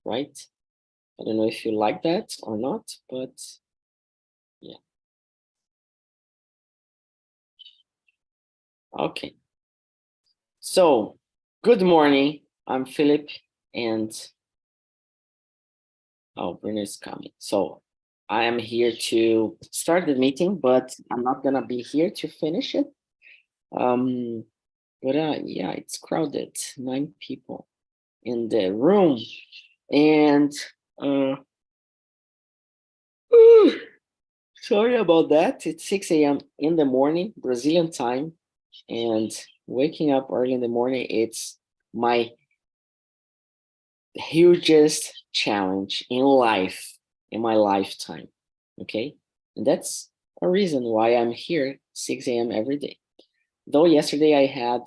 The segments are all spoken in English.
right? I don't know if you like that or not, but yeah. Okay. So, good morning. I'm Philip, and Bruno is coming. So, I am here to start the meeting, but I'm not gonna be here to finish it. But yeah, it's crowded. 9 people in the room, and sorry about that. It's 6 a.m. in the morning, Brazilian time, and waking up early in the morning, it's my hugest challenge in life, in my lifetime, okay? And that's a reason why I'm here 6 a.m. every day. Though yesterday I had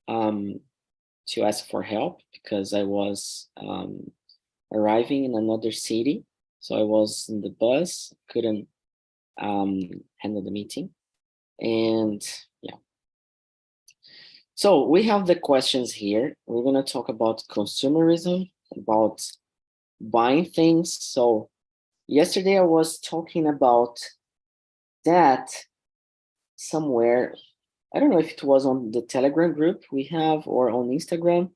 to ask for help because I was arriving in another city. So I was in the bus, couldn't handle the meeting. And yeah. So we have the questions here. We're going to talk about consumerism, about buying things. So yesterday I was talking about that somewhere. I don't know if it was on the Telegram group we have or on Instagram,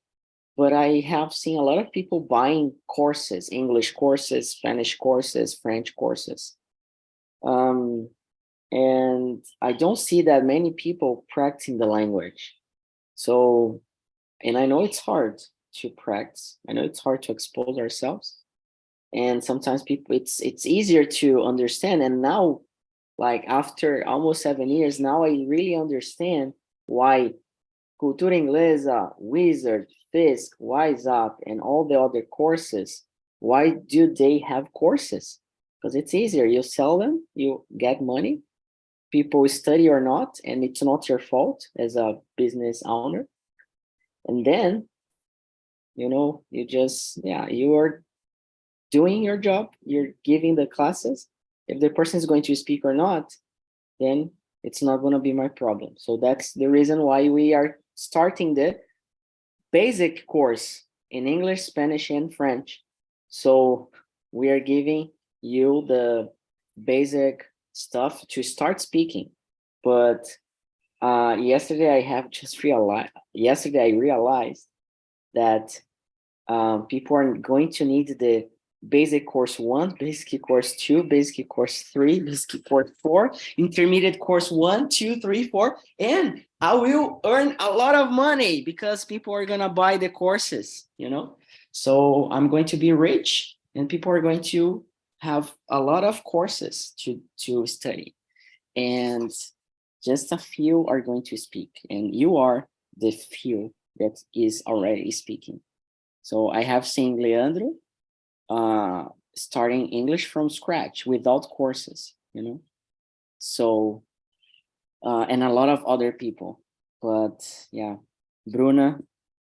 but I have seen a lot of people buying courses, English courses, Spanish courses, French courses. And I don't see that many people practicing the language. So, and I know it's hard to practice. I know it's hard to expose ourselves. And sometimes people, it's easier to understand. And now, like after almost 7 years, now I really understand why Cultura Inglesa, Wizard, Fisk, Wise Up, and all the other courses, why do they have courses? Because it's easier. You sell them, you get money, people study or not, and it's not your fault as a business owner. And then, you just, you are doing your job, you're giving the classes. If the person is going to speak or not, then it's not going to be my problem. So that's the reason why we are starting the basic course in English, Spanish, and French. So we are giving you the basic stuff to start speaking. But yesterday I realized that people are going to need the basic course 1, basic course 2, basic course 3, basic course 4, intermediate course 1, 2, 3, 4, and I will earn a lot of money because people are gonna buy the courses, So I'm going to be rich, and people are going to have a lot of courses to study, and just a few are going to speak, and you are the few that is already speaking. So I have seen Leandro starting English from scratch without courses, So, and a lot of other people. But yeah, Bruna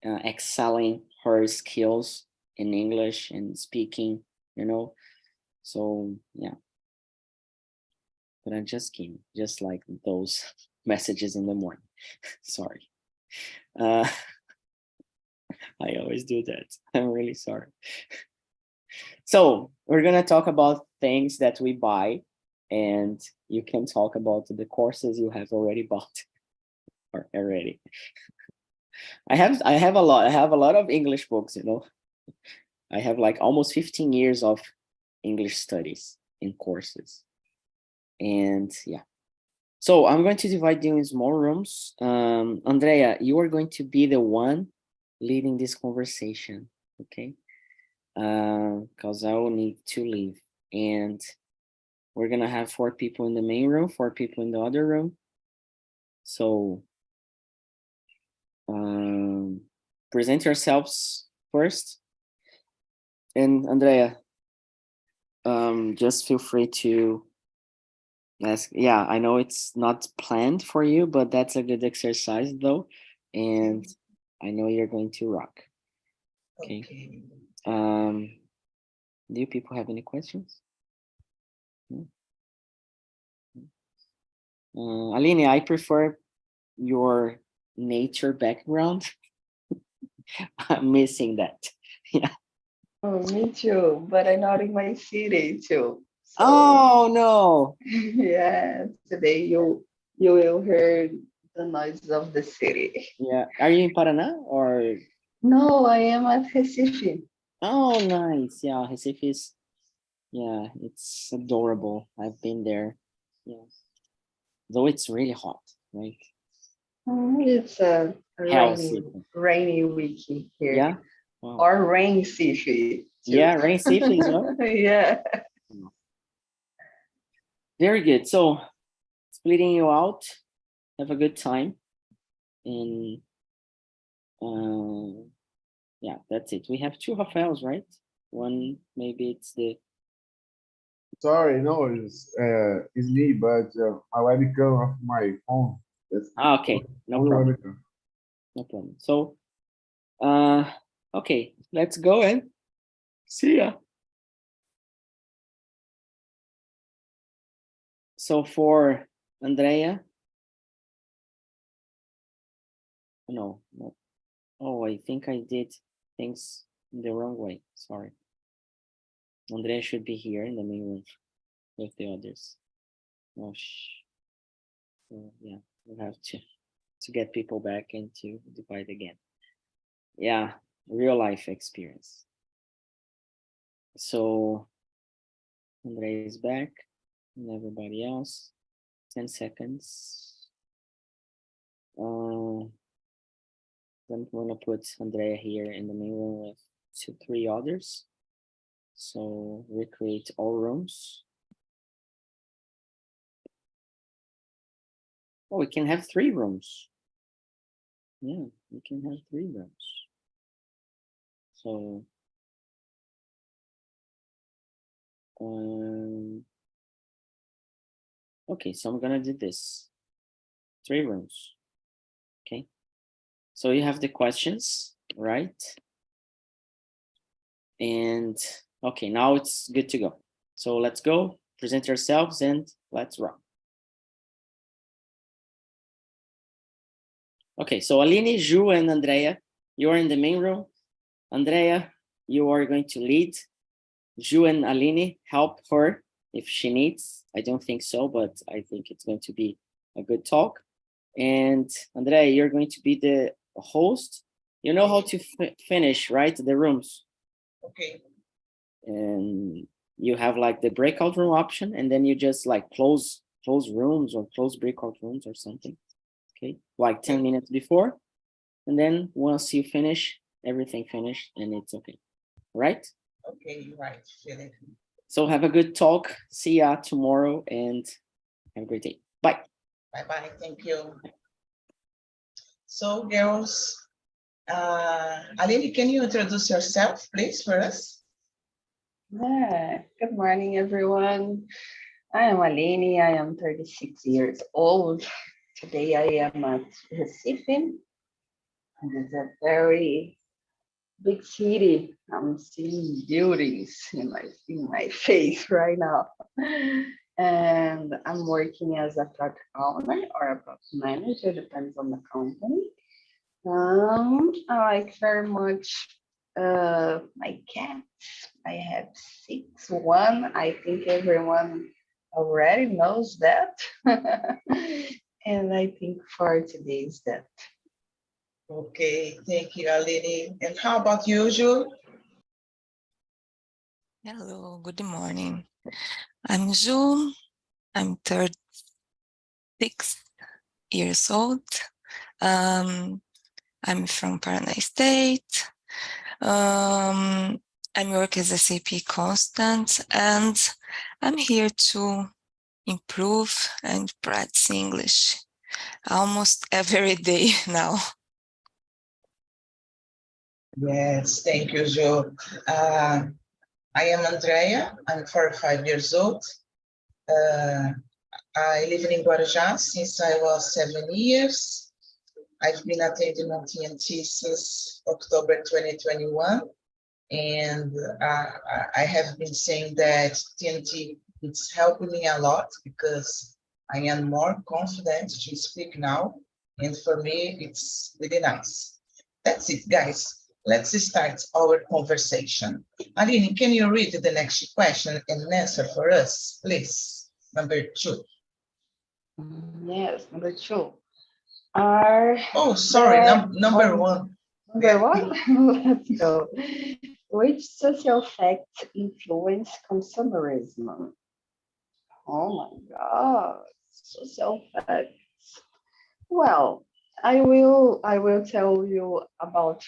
excelling her skills in English and speaking, So yeah. But I'm just kidding, just like those messages in the morning. Sorry. I always do that. I'm really sorry. So we're going to talk about things that we buy, and you can talk about the courses you have already bought or already. I have a lot of English books, I have like almost 15 years of English studies in courses. And yeah. So I'm going to divide you in small rooms. Andrea, you are going to be the one leading this conversation, okay? Because I will need to leave. And we're going to have 4 people in the main room, 4 people in the other room. So present yourselves first. And Andrea, just feel free to ask. Yeah, I know it's not planned for you, but that's a good exercise though. And I know you're going to rock. Okay. Do you people have any questions? Arlene, I prefer your nature background. I'm missing that. Yeah. Oh, me too, but I'm not in my city too. So Oh no. yeah, today you will hear the noises of the city. Yeah. Are you in Paraná or? No, I am at Recife. Oh, nice. Yeah, Recife is. Yeah, it's adorable. I've been there. Yeah. Though it's really hot, right? It's a Hell rainy city. rainy week here. Yeah. Wow. Or rain city too. Yeah, rain safely as well. Yeah. Very good. So splitting you out. Have a good time. And yeah, that's it. We have two Rafaels, right? One, maybe it's the. Sorry, no, it's me, but my webcam of my phone. That's Okay, no only problem. webcam. No problem. So, okay, let's go and see ya. So for Andrea, no. Oh, I think I did things in the wrong way. Sorry. Andrea should be here in the main room with the others. Oh, so, yeah, we'll have to get people back and to divide again. Yeah, real life experience. So Andrea is back and everybody else. 10 seconds. I'm gonna put Andrea here in the main room with 3 others. So recreate all rooms. Oh, we can have 3 rooms. Yeah, we can have 3 rooms. So okay, so I'm gonna do this. 3 rooms. Okay. So you have the questions, right? And okay, now it's good to go. So let's go, present yourselves, and let's run. Okay, so Eleni, Ju, and Andrea, you are in the main room. Andrea, you are going to lead. Ju and Eleni, help her if she needs. I don't think so, but I think it's going to be a good talk. And Andrea, you're going to be the host. You know how to finish, right? The rooms. Okay. And you have like the breakout room option, and then you just like close rooms or close breakout rooms or something. Okay, like 10 minutes before, and then once you finish, everything finished and it's okay, right? Okay, right. So have a good talk. See ya tomorrow and have a great day. Bye. Bye-bye. Thank you. So, girls, Arlene, can you introduce yourself, please, for us? Yeah. Good morning, everyone. I am Eleni. I am 36 years old. Today I am at Recife, and it's a very big city. I'm seeing buildings in my face right now. And I'm working as a product owner or a product manager, depends on the company. I like very much my cats. I have 6. One, I think everyone already knows that. And I think for today is that. Okay, thank you, Arlene. And how about you, Ju? Hello, good morning. I'm Ju. I'm 36 years old. I'm from Paraná State. I work as a SAP constant, and I'm here to improve and practice English almost every day now. Yes, thank you, Ju. I am Andrea. I'm 45 years old. I live in Guarujá since I was 7 years. I've been attending on TNT since October 2021. And I have been saying that TNT is helping me a lot because I am more confident to speak now. And for me, it's really nice. That's it, guys. let's start our conversation. Arlene, can you read the next question and answer for us, please? Number 2. Yes, number 2. Are Oh, sorry, there number on- 1. Number 1? Let's go. Which social facts influence consumerism? Oh my God, social facts. Well, I will tell you about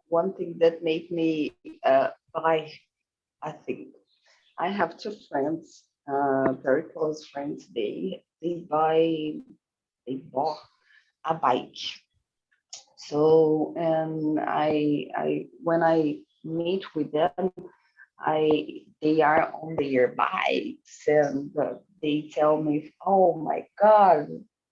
one thing that made me buy. I think I have 2 friends, very close friends. They bought a bike. So, and I when I meet with them, they are on their bikes, and they tell me, "Oh my God,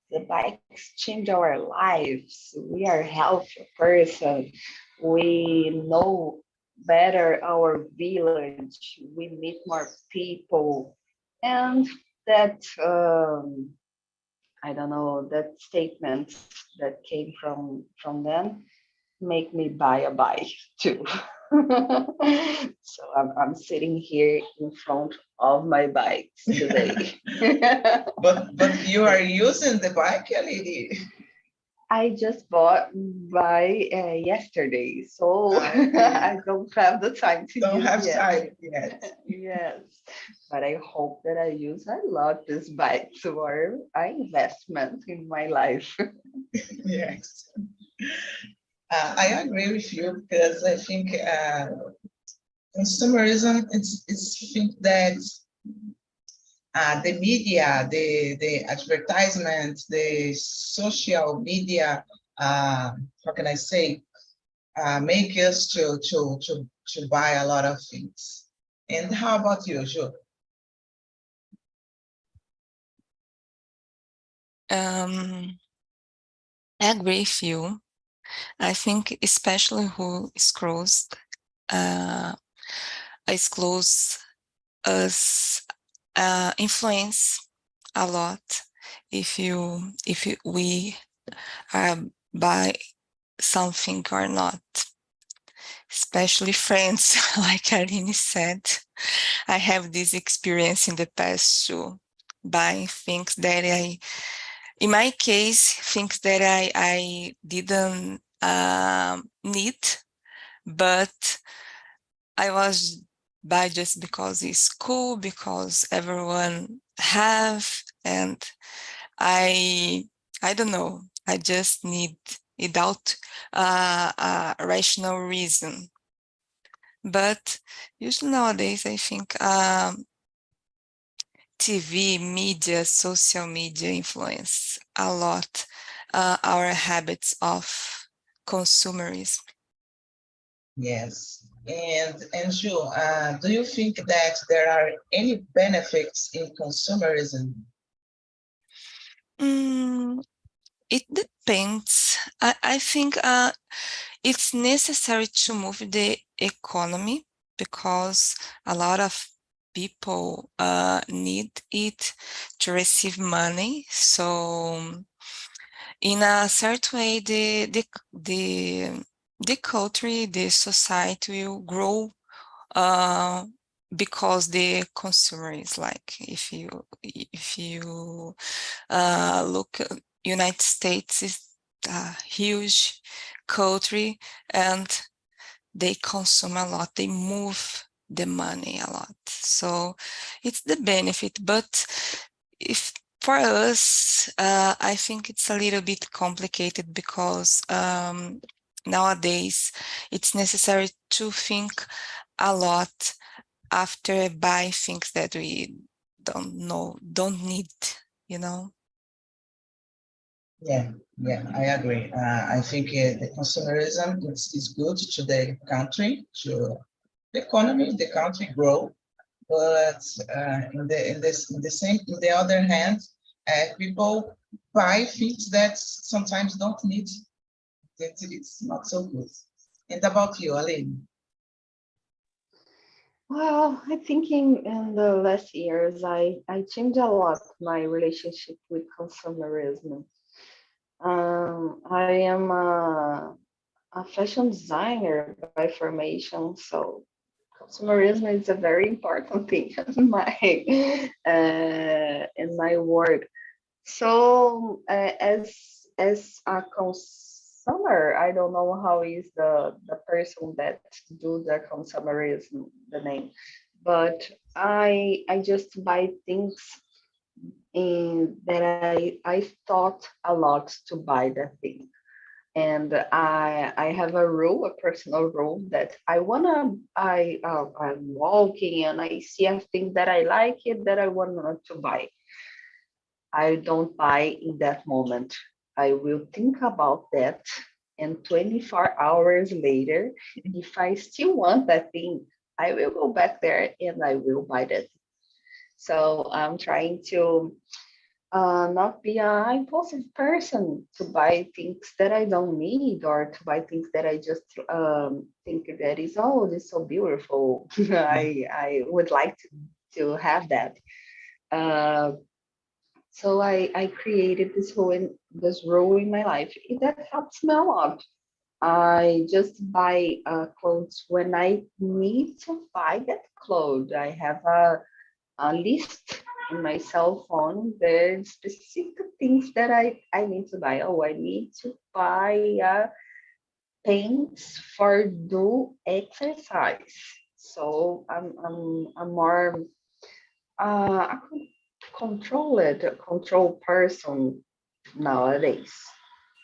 the bikes change our lives. We are healthy person. We know better our village. We meet more people." And that I don't know, that statement that came from them make me buy a bike too. So I'm sitting here in front of my bikes today. But you are using the bike, Eleni? I just bought by yesterday, so I don't have the time to Don't use have yet. time yet. Yes, but I hope that I use a lot this bike for an investment in my life. Yes. I agree with you because I think consumerism is think that the media, the advertisement, the social media, how can I say, make us to buy a lot of things. And how about you, Jo? I agree with you. I think especially who scrolls scrolls us influence a lot if we buy something or not, especially friends. Like Arlene said, I have this experience in the past too, buying things that in my case, things that I didn't need, but I was buy just because it's cool, because everyone have, and I don't know, I just need without a rational reason. But usually nowadays, I think TV, media, social media influence a lot our habits of consumerism. Yes. And Jo, do you think that there are any benefits in consumerism? It depends. I think it's necessary to move the economy because a lot of people need it to receive money. So in a certain way, the country, the society will grow because the consumer is like, if you look, United States is a huge country and they consume a lot, they move the money a lot. So it's the benefit, but if for us, I think it's a little bit complicated because nowadays it's necessary to think a lot after buy things that we don't need, you know? Yeah, I agree. I think the consumerism is good to the country, to the economy, the country grow, but in the other hand, people buy things that sometimes don't need. That it's not so good. And about you, Eleni? Well, I think in the last years, I changed a lot my relationship with consumerism. I am a fashion designer by formation, so consumerism is a very important thing in my work. So as a consumer, I don't know how is the person that do the consumerism, the name, but I just buy things in that I thought a lot to buy that thing. And I have a rule, a personal rule that I'm walking and I see a thing that I like it that I want to buy. I don't buy in that moment. I will think about that, and 24 hours later, if I still want that thing, I will go back there and I will buy that. So I'm trying to not be an impulsive person to buy things that I don't need, or to buy things that I just think that is, oh, this is so beautiful. I would like to have that. Uh, so I created this rule in my life. That helps me a lot. I just buy clothes when I need to buy that clothes. I have a list in my cell phone. There's specific things that I need to buy. Oh, I need to buy things for do exercise. So I'm more a control person nowadays.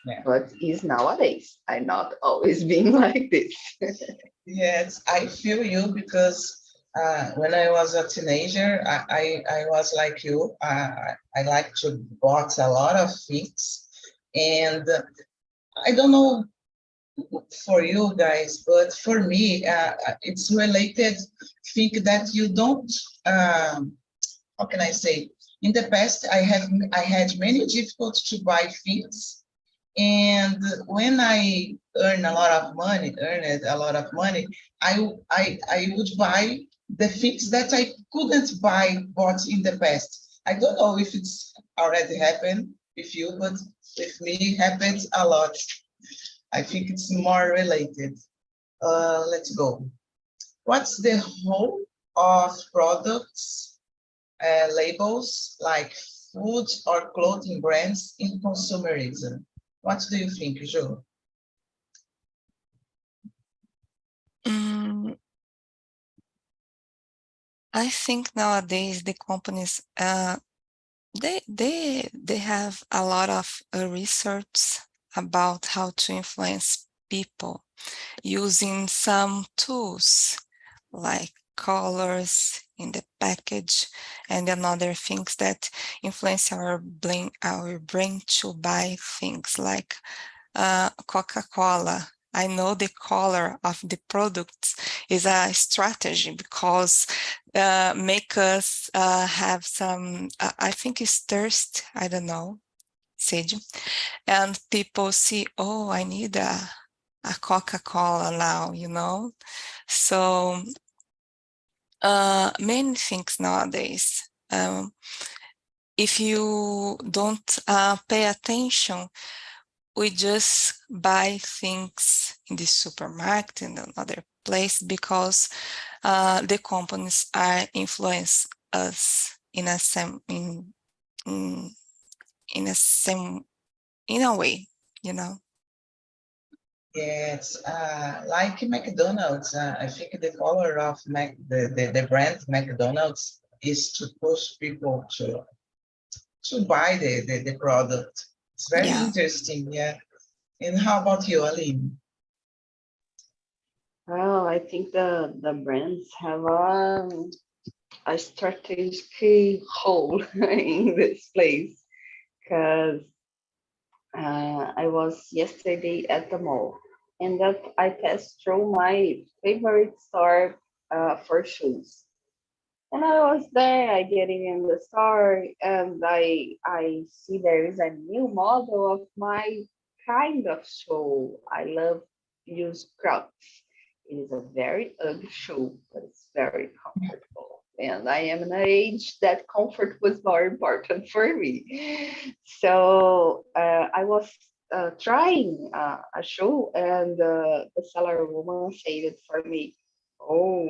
Yeah. But is nowadays. I'm not always being like this. Yes, I feel you because when I was a teenager, I was like you. I like to bought a lot of things, and I don't know for you guys, but for me, it's related. Think that you don't. How can I say? In the past, I had many difficulties to buy things, and when I earned a lot of money, I would buy the things that I couldn't bought in the past. I don't know if it's already happened with you, but with me it happens a lot. I think it's more related. Let's go. What's the role of products, labels like food or clothing brands in consumerism? What do you think, Jo? I think nowadays the companies they have a lot of research about how to influence people using some tools like colors in the package and another things that influence our brain to buy things like Coca-Cola. I know the color of the products is a strategy because make us have some, I think it's thirst, I don't know, Sage. And people see, oh, I need a Coca-Cola now, you know? So many things nowadays. If you don't pay attention, we just buy things in the supermarket and another place because the companies are influence us in a way, you know. Yes, like McDonald's, I think the color of the brand McDonald's is to push people to buy the product. It's very Yeah. interesting, yeah. And how about you, Aline? Well, I think the brands have a strategic role in this place, because I was yesterday at the mall, and that I passed through my favorite store for shoes. And I was there, I getting in the store, and I see there is a new model of my kind of shoe. I love use Crocs. It is a very ugly shoe, but it's very comfortable. And I am in an age that comfort was more important for me. So I was trying a shoe, and the seller woman said it for me. Oh,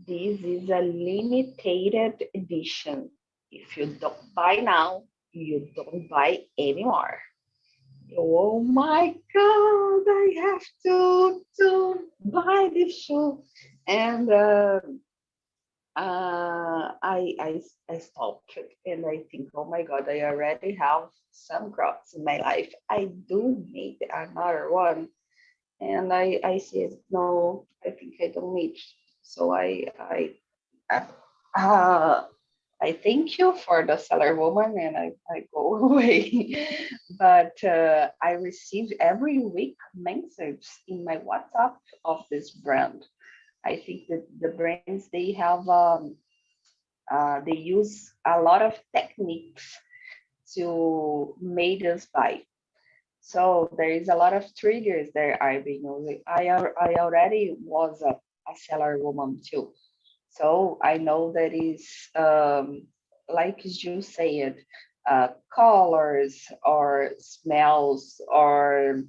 this is a limited edition. If you don't buy now, you don't buy anymore. Oh my God, I have to buy this shoe. And I stopped and I think, oh my God, I already have some Crocs in my life. I do need another one. And I said, no, I think I don't need. So uh, I thank you for the seller woman, and I go away. But I receive every week messages in my WhatsApp of this brand. I think that the brands, they have they use a lot of techniques to make us buy. So there is a lot of triggers there I've been using. I already was a seller woman too. So I know that is like you said, colors or smells or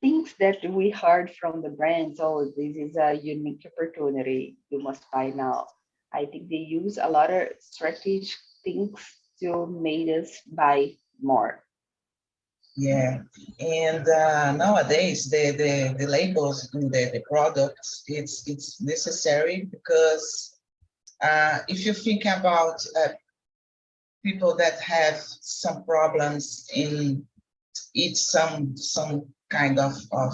things that we heard from the brands. Oh, this is a unique opportunity. You must buy now. I think they use a lot of strategic things to make us buy more. Yeah, and nowadays the labels in the products, it's necessary because if you think about people that have some problems in eat some kind of I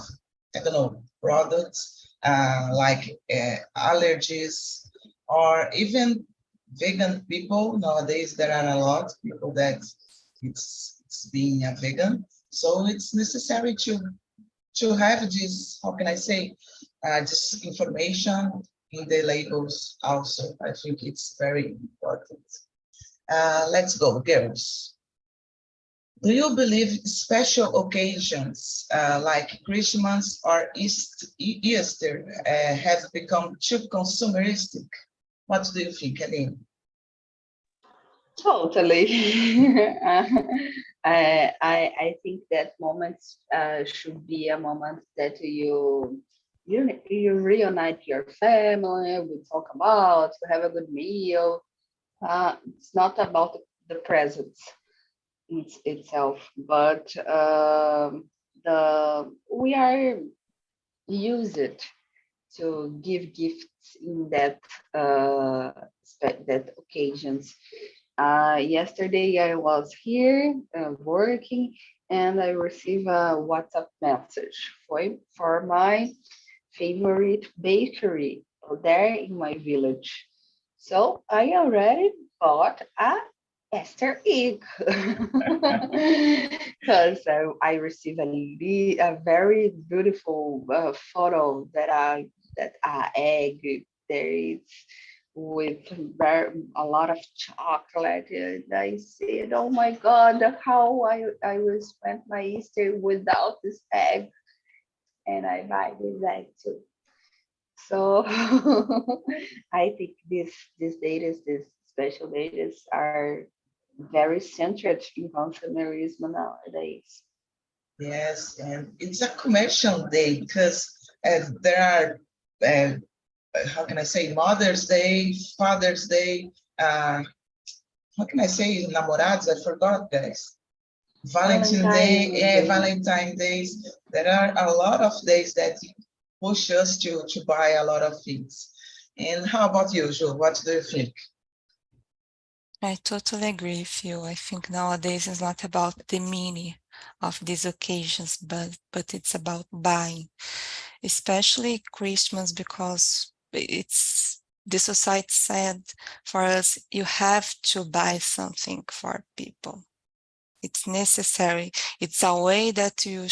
don't know products like allergies, or even vegan people. Nowadays there are a lot of people that it's being a vegan, so it's necessary to have this, how can I say, this information in the labels also. I think it's very important. Let's go, girls. Do you believe special occasions like Christmas or Easter have become too consumeristic? What do you think, Eleni? Totally. I think that moments should be a moment that you reunite your family, we talk about, we have a good meal. It's not about the presents itself, but we are used to give gifts in that occasions. Yesterday I was here working, and I received a WhatsApp message for my favorite bakery there in my village. So I already bought a Easter egg because I received a very beautiful photo that egg there is with a lot of chocolate, and I said, oh my God, how I will spend my Easter without this egg, and I buy this egg too. So I think these special days are very centered in consumerism nowadays. Yes, and it's a commercial day because there are, how can I say, Mother's Day, Father's Day, how can I say, namorados? I forgot, guys. Valentine Day, Valentine days. There are a lot of days that push us to buy a lot of things. And how about you, Jo? What do you think? I totally agree with you. I think nowadays it's not about the meaning of these occasions, but it's about buying, especially Christmas, because it's the society said for us, you have to buy something for people. It's necessary. It's a way that you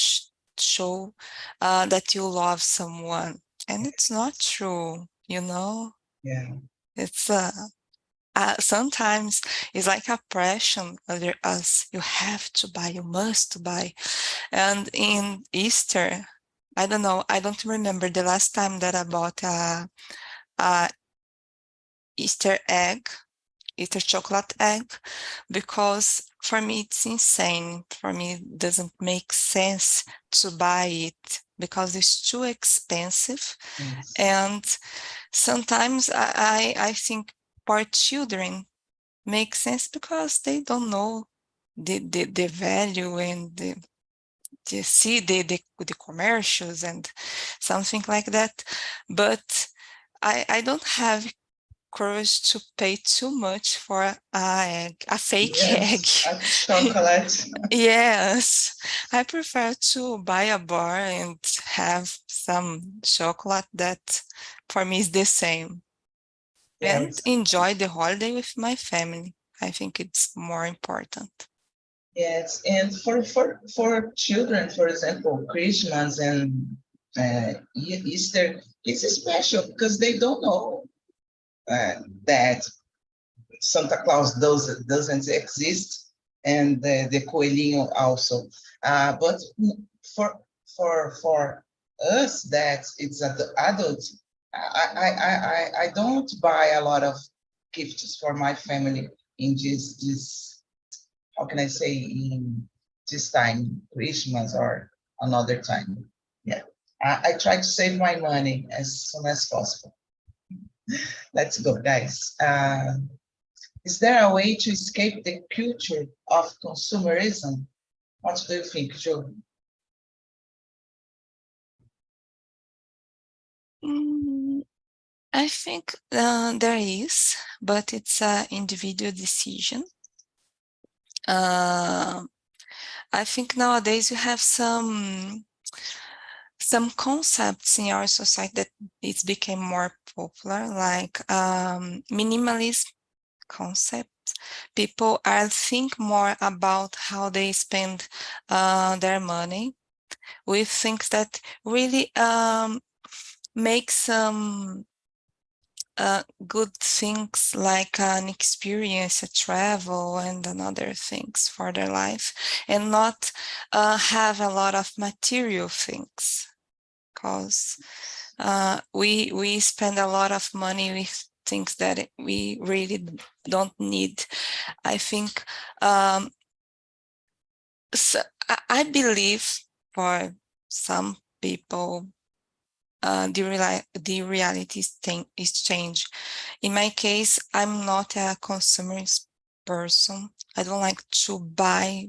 show that you love someone, and it's not true, you know. Yeah. It's sometimes it's like a pressure under us. You have to buy, you must buy. And in Easter, I don't know, I don't remember the last time that I bought a Easter chocolate egg, because for me, it's insane. For me, it doesn't make sense to buy it because it's too expensive. Yes. And sometimes I think for children make sense because they don't know the value and the see the commercials and something like that. But I don't have courage to pay too much for a fake egg. Yes, a chocolate. Yes, I prefer to buy a bar and have some chocolate that for me is the same. And Yes, enjoy the holiday with my family. I think it's more important. yes. And for children, for example, Christmas and Easter, it's special because they don't know that Santa Claus doesn't exist, and the coelhinho also. But for us that it's adult, I don't buy a lot of gifts for my family in this how can I say, in this time, Christmas or another time. Yeah, I try to save my money as soon as possible. Let's go, guys. Is there a way to escape the culture of consumerism? What do you think, Joe? I think there is, but it's an individual decision. I think nowadays you have some concepts in our society that it's became more popular, like minimalism concept. People are think more about how they spend their money with things that really make some good things like an experience, a travel, and another things for their life, and not have a lot of material things, because we spend a lot of money with things that we really don't need. I think so I believe for some people the reality is change. In my case, I'm not a consumer person. I don't like to buy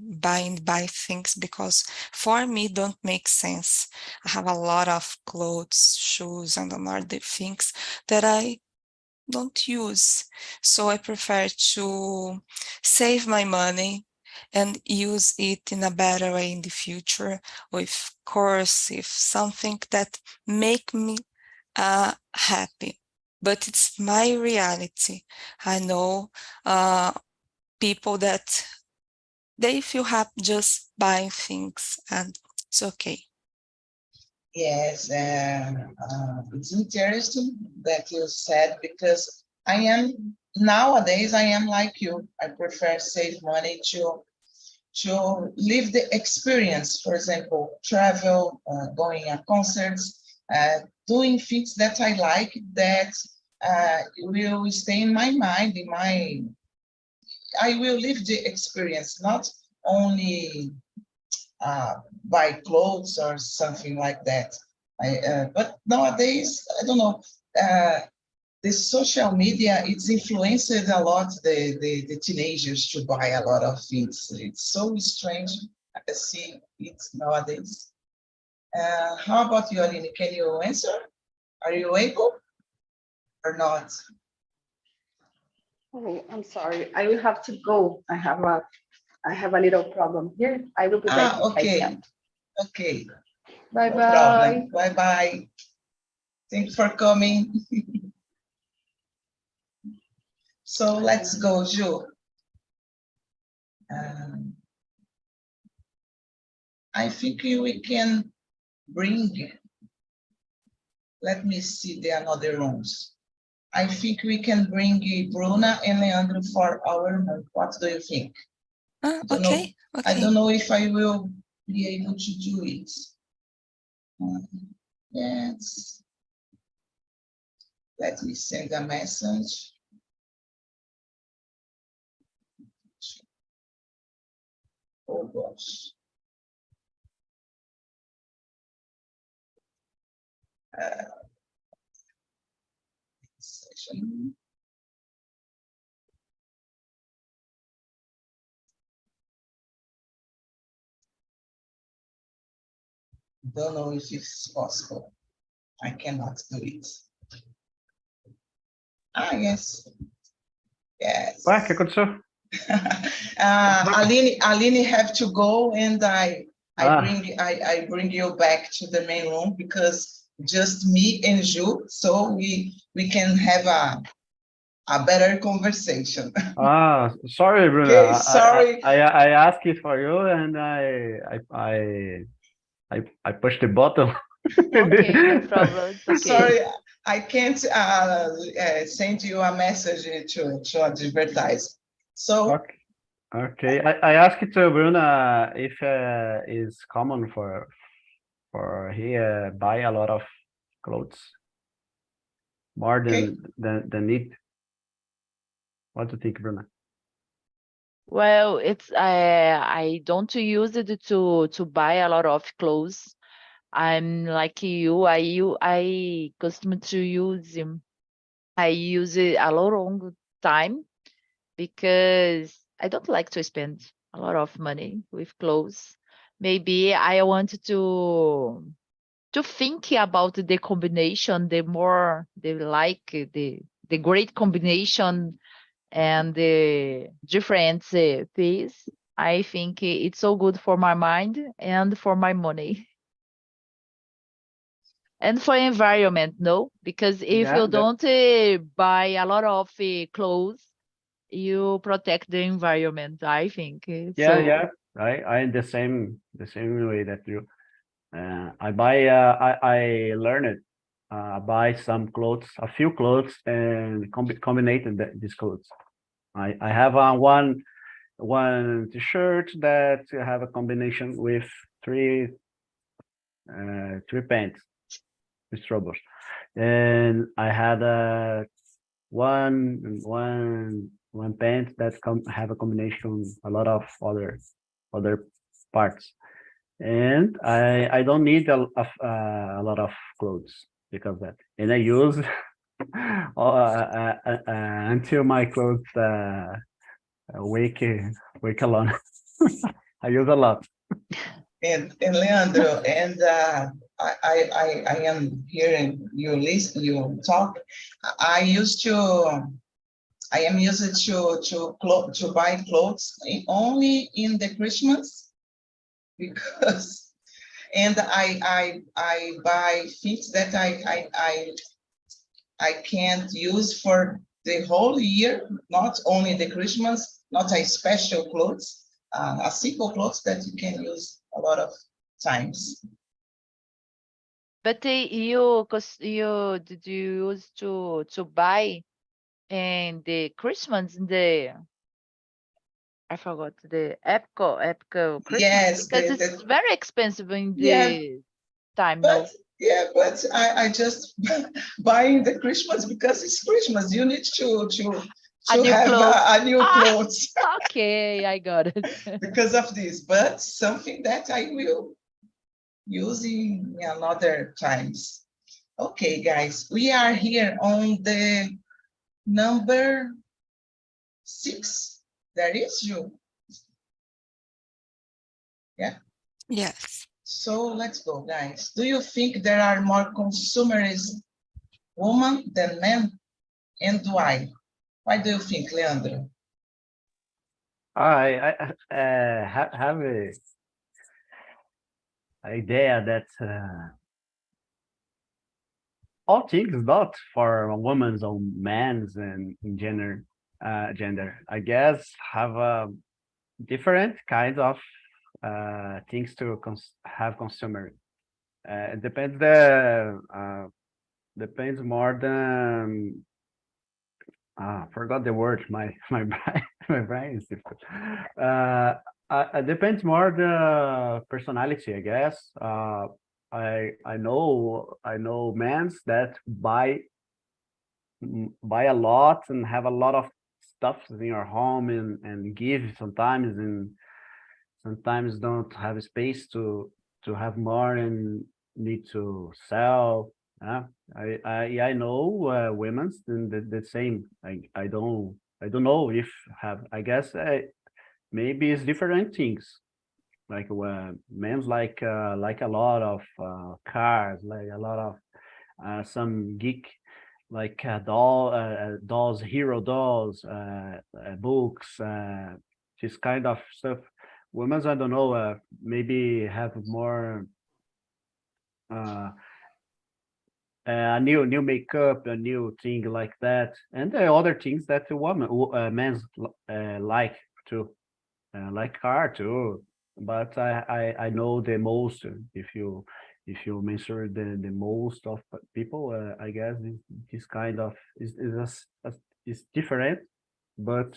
things because for me don't make sense. I have a lot of clothes, shoes, and other things that I don't use. So I prefer to save my money and use it in a better way in the future, with course, if something that make me happy. But it's my reality. I know people that they feel happy just buying things, and it's okay. Yes, it's interesting that you said, because nowadays I am like you. I prefer save money to live the experience. For example, travel, going to concerts, doing things that I like, that will stay in my mind, I will live the experience, not only buy clothes or something like that. But nowadays, I don't know, the social media, it's influenced a lot the teenagers to buy a lot of things. It's so strange. I see it nowadays. How about you, Arlene? Can you answer? Are you able or not? Oh, I'm sorry. I will have to go. I have a little problem here. I will be back if I Okay, can. okay, Bye no bye. problem. Bye-bye. Thanks for coming. So let's go, Joe. I think we can bring, let me see the another rooms. I think we can bring Bruna and Leandro for our month. What do you think? Okay. I don't know if I will be able to do it. Yes. Let me send a message. Oh gosh. Section. Don't know if it's possible. I cannot do it. Ah, yes. Yes. Ué, o que aconteceu? Aline have to go, and I Ah. bring you back to the main room because just me and you, so we can have a better conversation. Ah, sorry, Bruno. Okay, sorry. I asked it for you, and I pushed the button. Okay, no problem. It's okay. Sorry, I can't send you a message to advertise. So Okay. Okay. I asked to Bruno if it's common for he buy a lot of clothes more Okay. than need. What do you think, Bruno? Well, it's I don't use it to buy a lot of clothes. I'm like you. I custom to use I use it a lot long time because I don't like to spend a lot of money with clothes. Maybe I want to think about the combination, the more the like the great combination and the different piece. I think it's so good for my mind and for my money. And for environment, no, because if Yeah, you don't buy a lot of clothes, you protect the environment, I think. yeah. I in the same way that you. I buy. I learn it. Buy some clothes, a few clothes, and combine these clothes. I have one t-shirt that have a combination with three pants with troubles, and I had one pant that have a combination a lot of other parts, and I don't need a lot of clothes because of that, and I use until my clothes wake alone. I use a lot. and Leandro, and I am hearing you listen, you talk. I am used to buy clothes only in the Christmas because, and I buy things that I can't use for the whole year, not only the Christmas, not a special clothes, a simple clothes that you can use a lot of times. But you did you use to buy and the Christmas in the I forgot the Epco Christmas Yes, because it's very expensive in yeah, the time, but no? yeah, but I just buying the Christmas because it's Christmas. You need to A new have clothes. a new Ah! clothes Okay, I got it. because of this. But something that I will use in another times. Okay, guys, we are here on the number 6. That is you. Yeah. Yes. So let's go, guys. Do you think there are more consumerist women than men, and why? Why do you think, Leandro? I have a idea that all things not for women's or men's and in gender. I guess have different kinds of things to have consumer. It depends more than forgot the word. My brain my brain is difficult. It depends more the personality, I guess. I know men that buy a lot and have a lot of stuff in your home and give sometimes, and sometimes don't have space to have more and need to sell. I know women's in the same. I don't know if have. I guess maybe it's different things. Like men's like a lot of cars, like a lot of some geek like dolls, hero dolls, books, this kind of stuff. Women's, I don't know, maybe have more a new makeup, a new thing like that, and the other things that the men's like too, like car too. But I know the most. If you measure the most of people, I guess this kind of is different, but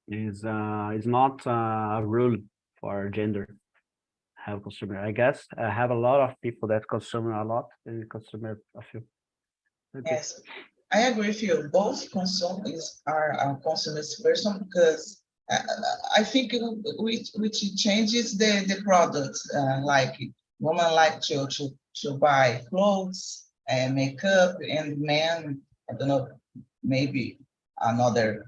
is not a rule for gender. Have consumer. I guess I have a lot of people that consume a lot and consume a few. Okay. Yes, I agree with you. Both consumers are consumers person because I think which changes the product. Like women like to buy clothes and makeup, and men, I don't know, maybe another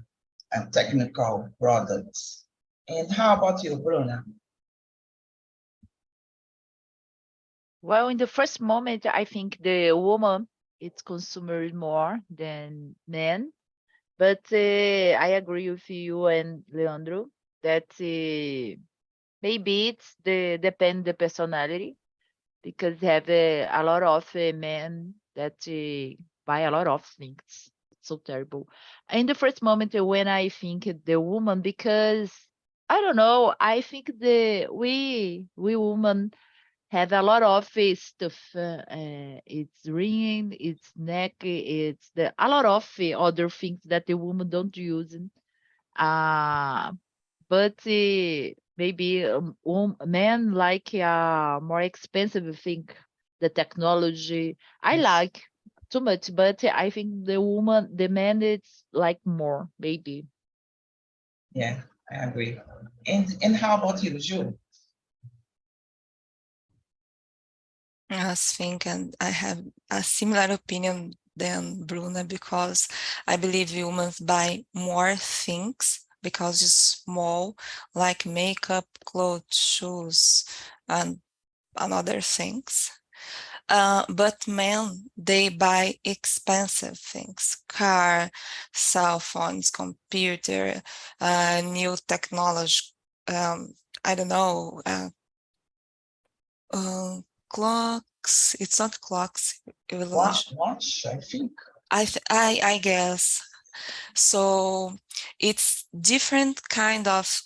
technical products. And how about you, Bruna? Well, in the first moment, I think the woman is consumer more than men. But I agree with you and Leandro that maybe it's depend the personality, because have a lot of men that buy a lot of things. It's so terrible. In the first moment when I think the woman, because I don't know, I think we women have a lot of stuff. It's ring, it's neck, it's a lot of other things that the woman don't use. Uh, but maybe men like more expensive thing, the technology. I Yes. like too much, but I think the man, it's like more, maybe. Yeah, I agree. And how about you, Ju? I think, and I have a similar opinion than Bruna, because I believe humans buy more things because it's small, like makeup, clothes, shoes, and other things. But men, they buy expensive things: car, cell phones, computer, new technology. I don't know. Clocks. It's not clocks. Watch, I think. I guess so. It's different kind of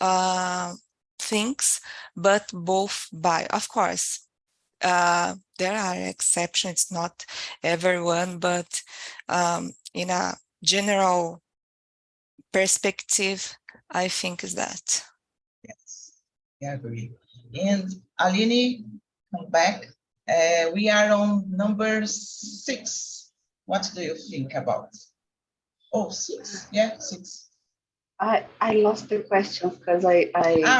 things, but both buy. Of course, there are exceptions. Not everyone, but in a general perspective, I think is that. Yes, I agree. And Aline, come back. We are on number 6. What do you think about? Oh, 6. Yeah, 6. I lost the question because I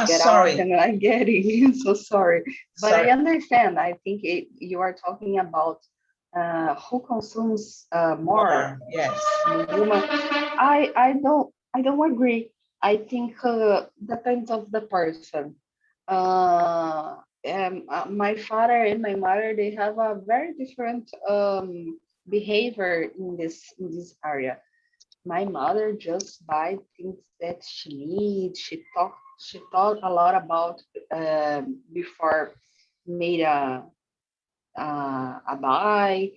get sorry. out and I get in. So sorry. But Sorry. I understand. I think you are talking about who consumes more. Yes. Woman. I don't agree. I think depends of the person. My father and my mother, they have a very different behavior in this area. My mother just buy things that she needs. She thought a lot about before made a buy.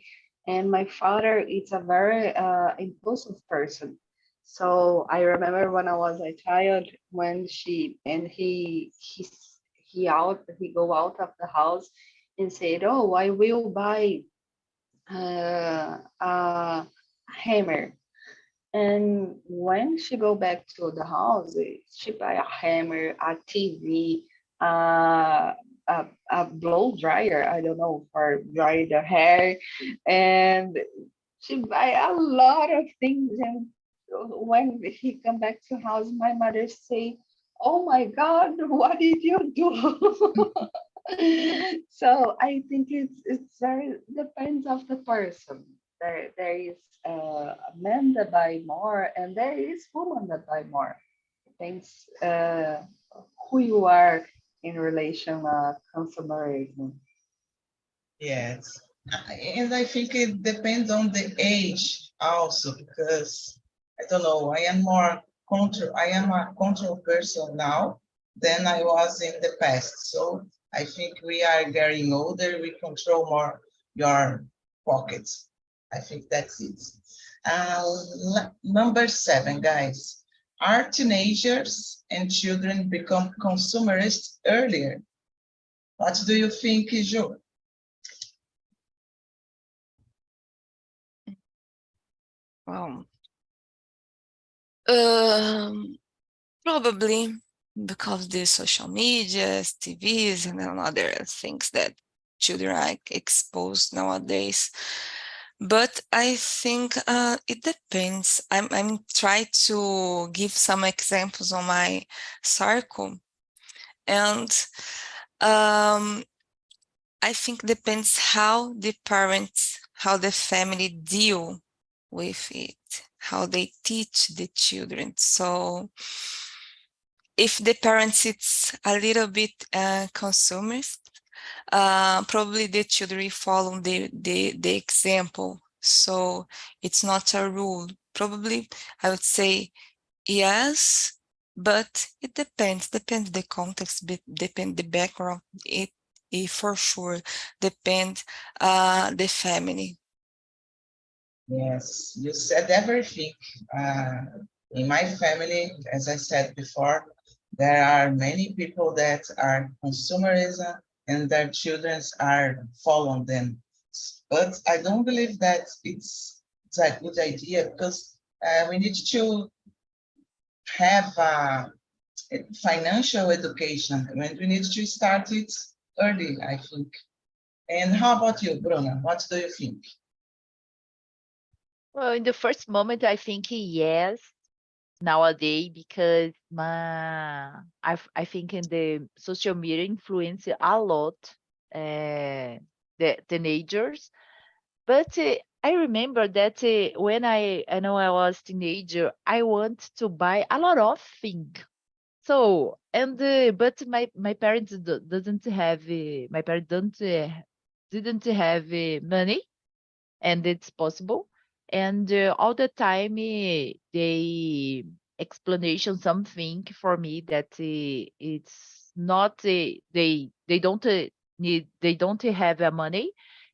And my father is a very impulsive person. So I remember when I was a child, when he go out of the house and said, "Oh, I will buy a hammer." And when she go back to the house, she buy a hammer, a TV, a blow dryer, I don't know, for dry the hair, and she buy a lot of things. And when he come back to house, my mother say, oh my God, what did you do? So I think it's very depends of the person. There is men that buy more, and there is women that buy more. Depends who you are in relation consumerism. Yes. And I think it depends on the age also, because I don't know, I am a control person now than I was in the past. So I think we are getting older, we control more your pockets. I think that's it. Number 7, guys. Are teenagers and children become consumerists earlier? What do you think, Jo? Well, probably because the social medias, TVs, and other things that children are exposed nowadays. But I think it depends. I'm trying to give some examples on my circle, and I think depends how the parents, how the family deal with it, how they teach the children. So if the parents it's a little bit consumers, probably the children follow the example. So it's not a rule. Probably I would say yes, but it depends the context, depend the background. It for sure depends the family. Yes, you said everything. In my family, as I said before, there are many people that are consumerism and their children are following them. But I don't believe that it's a good idea, because we need to have financial education, and we need to start it early, I think. And how about you, Bruna? What do you think? Well, in the first moment, I think yes, nowadays, because I think in the social media influence a lot the teenagers. But I remember that when I know I was teenager, I want to buy a lot of things. So and but my parents doesn't have my parents don't didn't have money, and it's possible. And all the time they explanation something for me that it's not they don't they don't have money,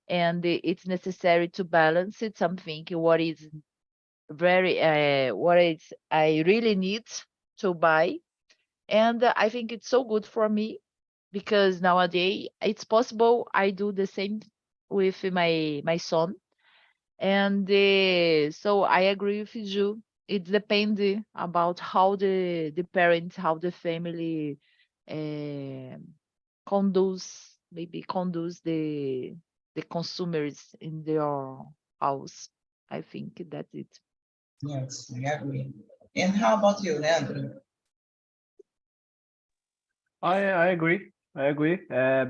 and it's necessary to balance it something what is very what is I really need to buy. And I think it's so good for me, because nowadays it's possible I do the same with my son. And so I agree with you. It depends about how the parents, how the family uh, conduce the consumers in their house. I think that's it. Yes, I agree. And how about you, Leandro? I agree. I agree.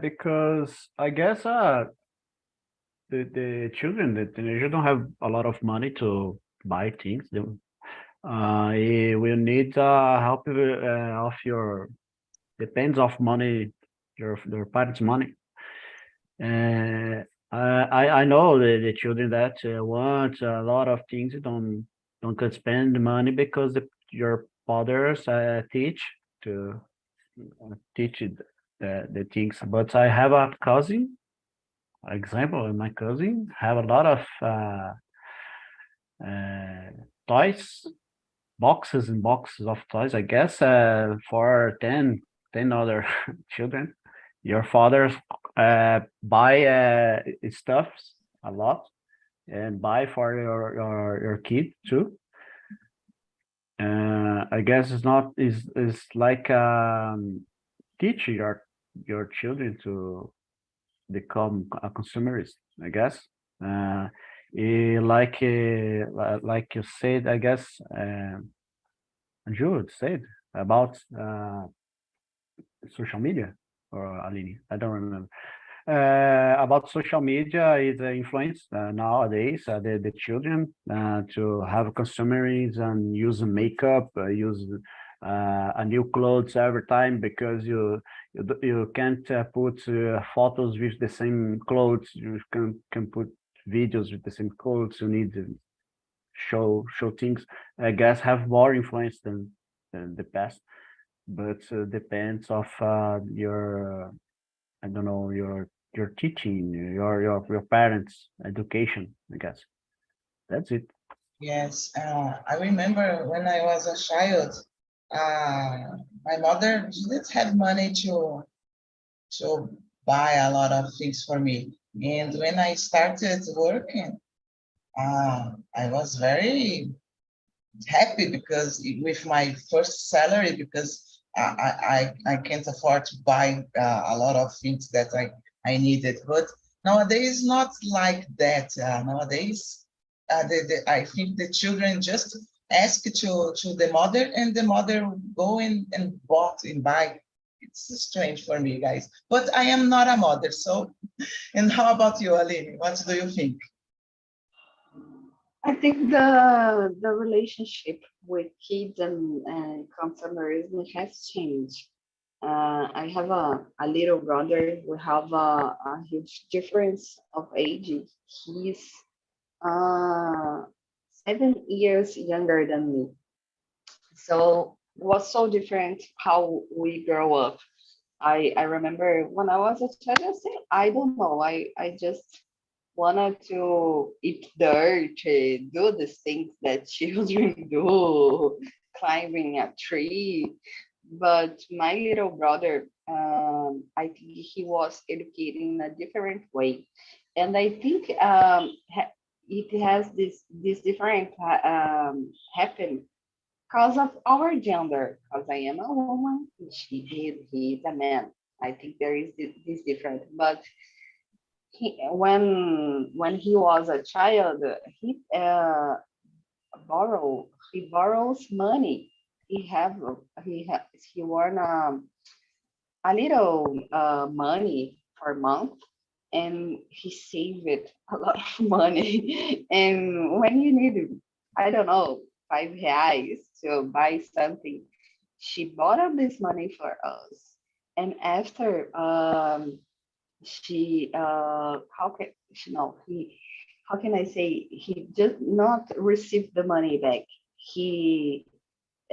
Because I guess the children, the teenagers don't have a lot of money to buy things. They will need help of your depends of money, your parents' money. I know the children that want a lot of things don't can spend money because your fathers teach the things. But I have a cousin, example, my cousin have a lot of toys, boxes and boxes of toys, I guess, for 10 other children. Your fathers buy stuffs a lot and buy for your kid too. I guess it's not is like teach your children to become a consumerist, I guess. Like you said, I guess, Jude said, about social media, or Alini, I don't remember. About social media is influence nowadays the children to have consumerism and use makeup, use a new clothes every time, because you can't put photos with the same clothes. You can put videos with the same clothes. You need to show things. I guess have more influence than the past, but depends of your I don't know, your teaching, your parents' education, I guess. That's it. Yes, I remember when I was a child, my mother didn't have money to buy a lot of things for me. And when I started working, I was very happy because with my first salary, because I can't afford to buy a lot of things that I needed. But nowadays, not like that. Nowadays, I think the children just ask to the mother, and the mother go in and bought and buy. It's strange for me, guys. But I am not a mother, so. And how about you, Aline? What do you think? I think the relationship with kids and consumerism has changed. I have a little brother. We have a huge difference of age. He's uh, 7 years younger than me. So it was so different how we grow up. I remember when I was a child, I don't know. I just wanted to eat dirt, do the things that children do, climbing a tree. But my little brother, I think he was educated in a different way, and I think it has this different happen because of our gender. Because I am a woman, he's a man. I think there is this different, but when he was a child, he borrows money. He won a little money per month, and he saved it a lot of money. And when you need, I don't know, R$ 5 to buy something, she bought up this money for us. And after she how can she no he how can I say, he just not received the money back. He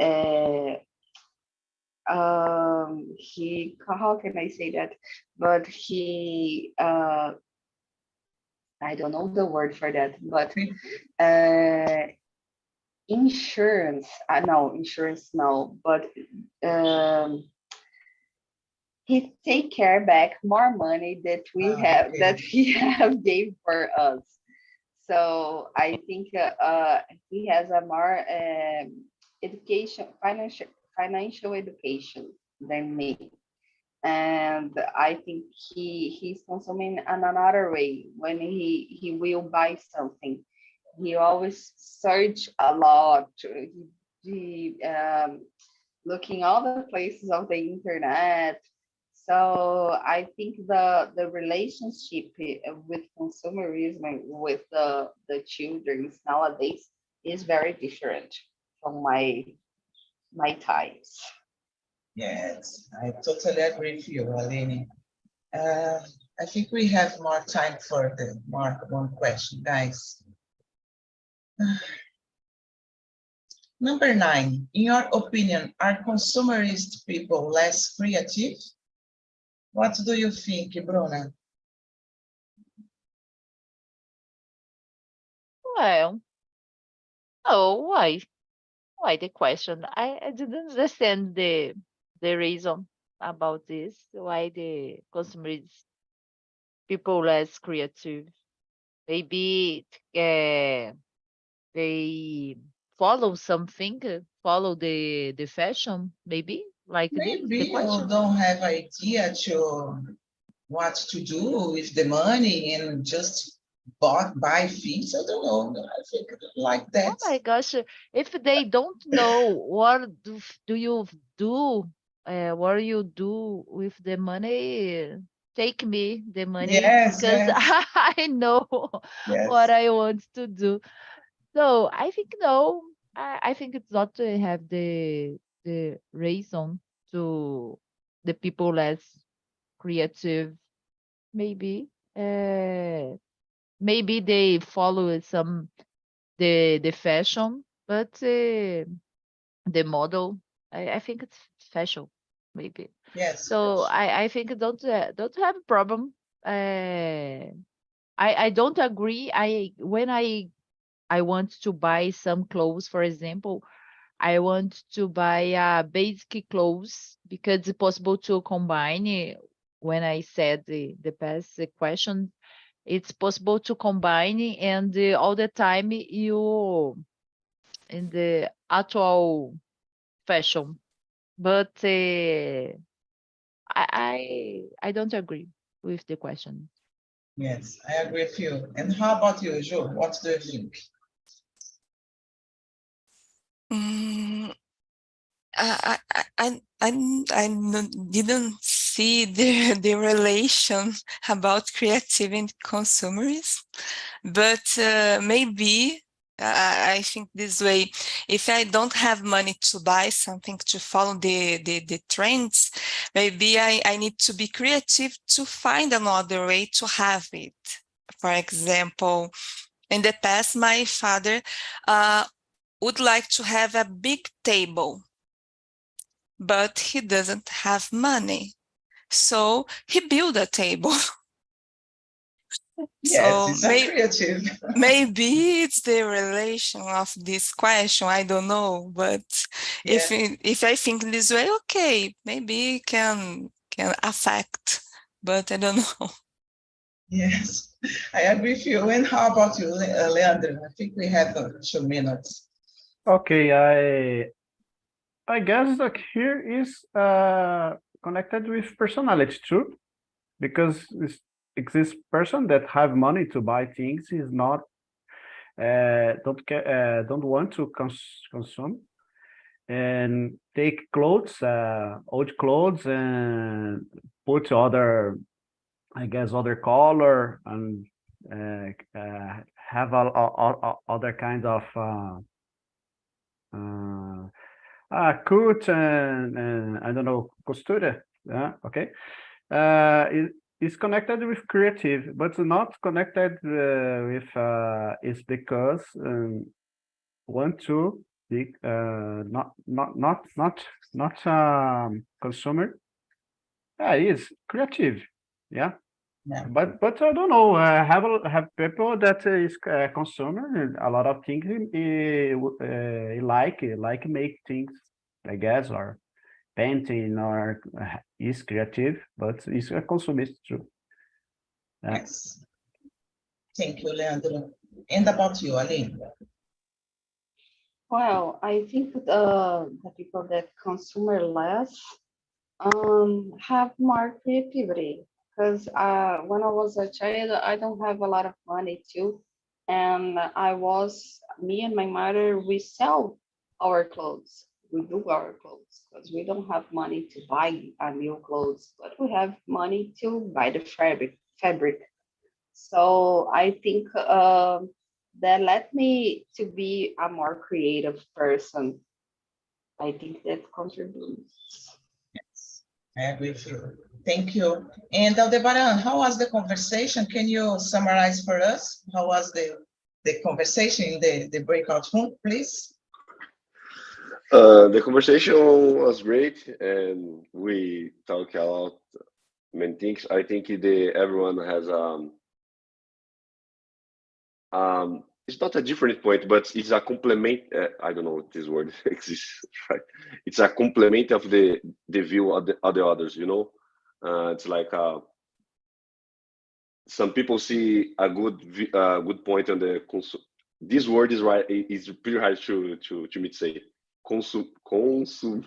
uh he how can I say that, but he I don't know the word for that, but uh insurance, no insurance, no, but um he take care back more money that we have Okay. that he have gave for us. So I think he has a more education, financial education than me, and I think he's consuming in another way. When he will buy something, he always search a lot. He looking all the places of the internet. So I think the relationship with consumerism and with the children nowadays is very different from my times. Yes, I totally agree with you, Eleni. I think we have more time for the one question, guys. Number 9, in your opinion, are consumerist people less creative? What do you think, Bruna? Well, oh, why? Why the question? I didn't understand the reason about this. Why the consumers people less creative? Maybe they follow something, follow the fashion. Maybe like this. Maybe The you question. don't have idea to what to do with the money and just buy things. I don't know. I think like that. Oh my gosh, if they don't know what do you do, what you do with the money, take me the money Yes, because yes, I know what yes. I want to do. So I think no, I think it's not to have the reason to the people less creative, maybe. Maybe they follow some the fashion, but the model, I think it's fashion, maybe. Yes, So yes. I think don't have a problem. I don't agree. When I want to buy some clothes, for example, I want to buy basic clothes because it's possible to combine it. When I said the past question, it's possible to combine it, and all the time you in the actual fashion. But I don't agree with the question. Yes, I agree with you. And how about you, Jo? What do you think? Mm, didn't see the relation about creative and consumerism, but maybe I think this way, if I don't have money to buy something to follow the trends, maybe I need to be creative to find another way to have it. For example, in the past, my father would like to have a big table, but he doesn't have money. So he built a table. Yes, So it's a creative. maybe it's the relation of this question. I don't know, but Yeah, if I think this way, okay, maybe it can affect, but I don't know. yes, I agree with you. And how about you, Leandro? I think we have 2 minutes. Okay, I guess like here is connected with personality too, because this exists person that have money to buy things is not don't want to consume and take clothes, old clothes, and put other, I guess, other color and have other kind of coat and I don't know, costura. Yeah, okay. Is connected with creative, but not connected with is because want to be not consumer. Yeah, is creative. Yeah, Yeah. but I don't know. Have people that is consumer and a lot of things like make things, I guess, or painting or is creative, but is a consumist too. Yeah. Yes. Thank you, Leandro. And about you, Aline? Well, I think the people that consume less have more creativity because when I was a child, I don't have a lot of money too, and me and my mother, we sell our clothes. We do our clothes because we don't have money to buy a new clothes, but we have money to buy the fabric. So I think that led me to be a more creative person. I think that contributes. Yes, I agree with you. Thank you. And Aldebaran, how was the conversation? Can you summarize for us? How was the conversation in the breakout room, please? The conversation was great, and we talk about many things. I think everyone has it's not a different point, but it's a complement. I don't know if this word exists, right? It's a complement of the view of the others. You know, it's like some people see a good point on the This word is right. It's pretty hard to me to say. Consum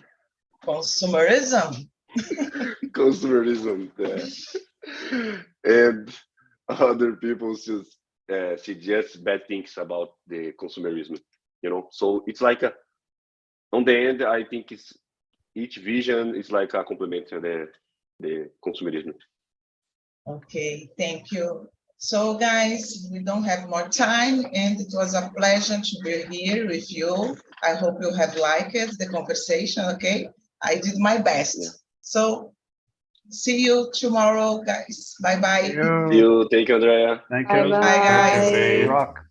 Consumerism. consumerism, yeah. And other people just see just bad things about the consumerism, you know. So it's like on the end, I think it's each vision is like a complement to the consumerism. Okay, thank you. So guys, we don't have more time, and it was a pleasure to be here with you. I hope you have liked the conversation, okay? I did my best. Yeah. So see you tomorrow, guys. Bye-bye. See you. Thank you, Andrea. Thank Bye you. Bye, guys. bye. Rock.